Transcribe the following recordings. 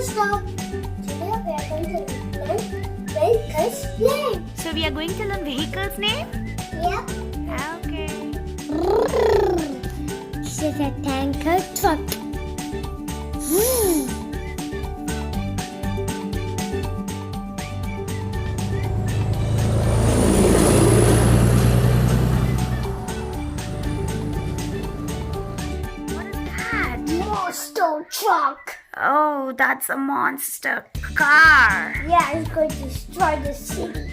stop. Today we are going to learn vehicles name. So we are going to learn vehicles name? Yep. Okay. This is a tanker truck. What is that? Monster truck. Oh, that's a monster car. Yeah, it's going to destroy the city.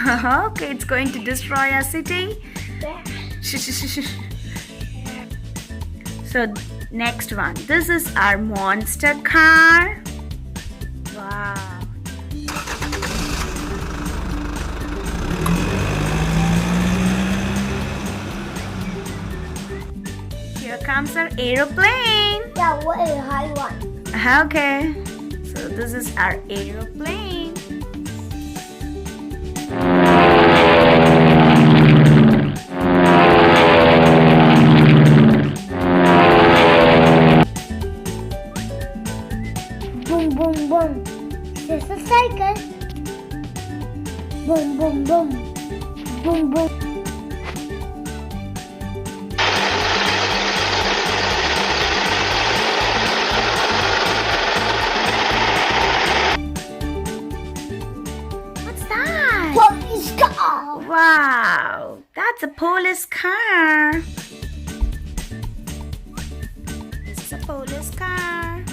Okay, it's going to destroy our city. Yeah. So next one. This is our monster car. Wow. Here comes our aeroplane. Yeah, what is a high one? Okay. So this is our aeroplane. Boom, boom, boom. This is a cycle. Boom, boom, boom. Boom, boom. What's that? Police car. Wow, that's a police car. This is a police car.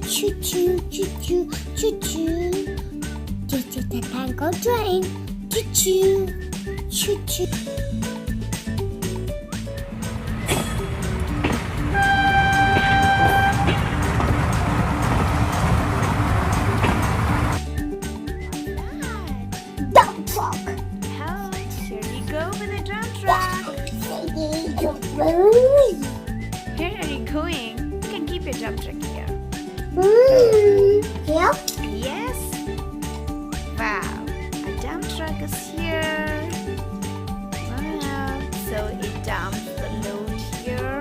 Choo choo, choo choo, choo choo. This is the tanker train. Choo choo, choo choo. Dump truck. Oh, here we go with the dump truck. Where are you going? You can keep your dump truck here. Yep. Yes. Wow, a dump truck is here. Wow. So it dumps the load here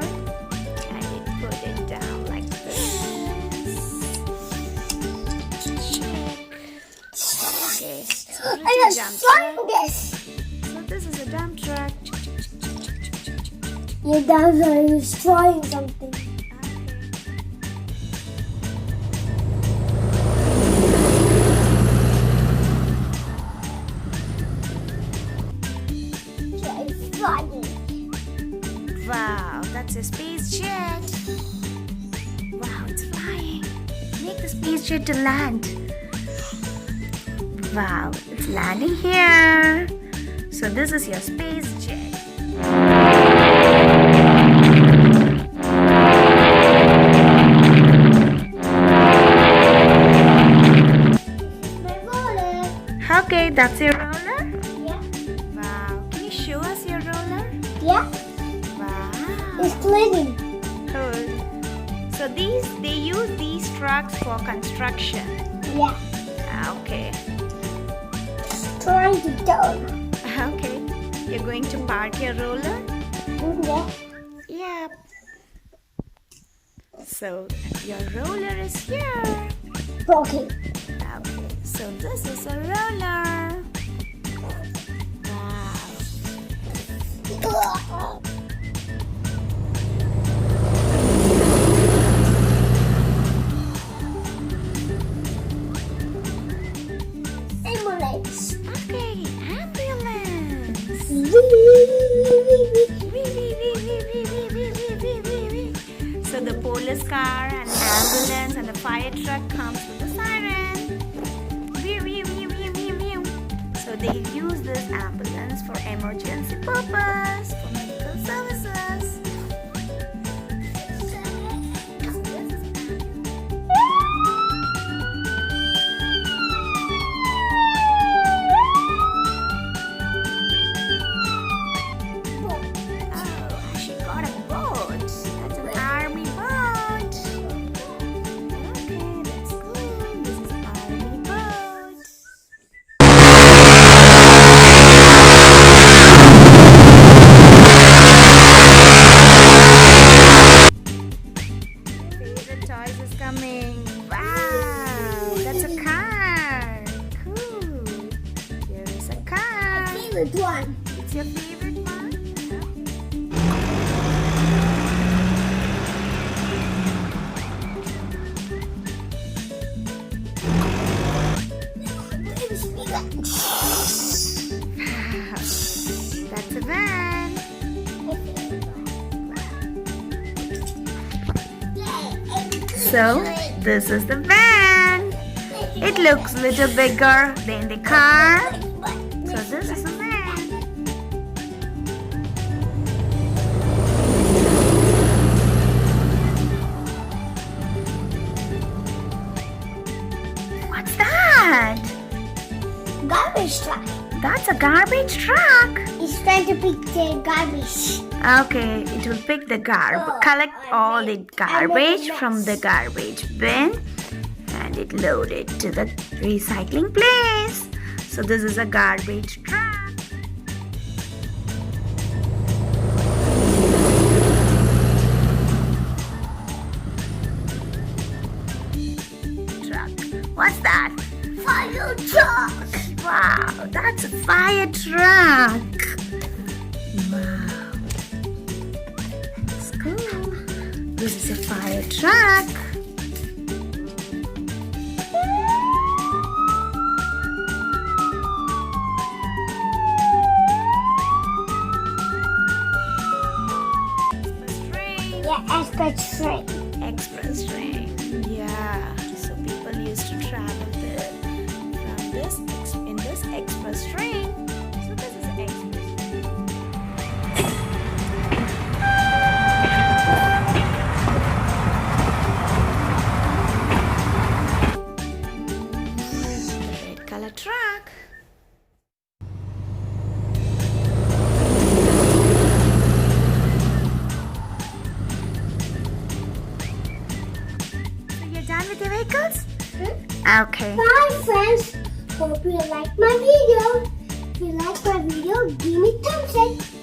and it put it down like this. Okay. So I this is a just dump find truck. this. So this is a dump truck. Your dad is trying something. It's flying. Wow, that's a space jet. Wow, it's flying. Make the space jet to land. Wow, it's landing here. So this is your space jet. My roller. Okay, that's your roller. Yeah. Wow, can you show us your roller? Yeah. Wow. It's cleaning. Cool. So they use these trucks for construction. Yeah. Okay. Trying to turn. Okay. You're going to park your roller? Yeah. Yep. So your roller is here. Okay. Okay. So this is a roller. Wow. Ambulance. Okay. Ambulance. So the police car and ambulance and the fire truck comes with a siren. So they use this ambulance for emergency purpose, for medical services. Oh, she got a boat. That's an army boat. Okay, that's cool. This is army boat. toys is coming. Wow, that's a car. Cool. Here is a car. Favorite one. It's your favorite one? That's a van. So, this is the van. It looks a little bigger than the car. So, this is a van. What's that? Garbage truck. That's a garbage truck. It's trying to pick the garbage. Okay, it will pick the collect all the garbage from the garbage bin and it load it to the recycling place. So this is a garbage truck. What's that? Fire truck. Wow, that's a fire truck. Wow, that's cool. This is a fire truck. Yeah, express train. Express train. Yeah. So people used to travel there from this in this express train. So this is an express train. The red color truck. Done with your vehicles? Okay. Bye friends. Hope you like my video. If you like my video, give me thumbs up.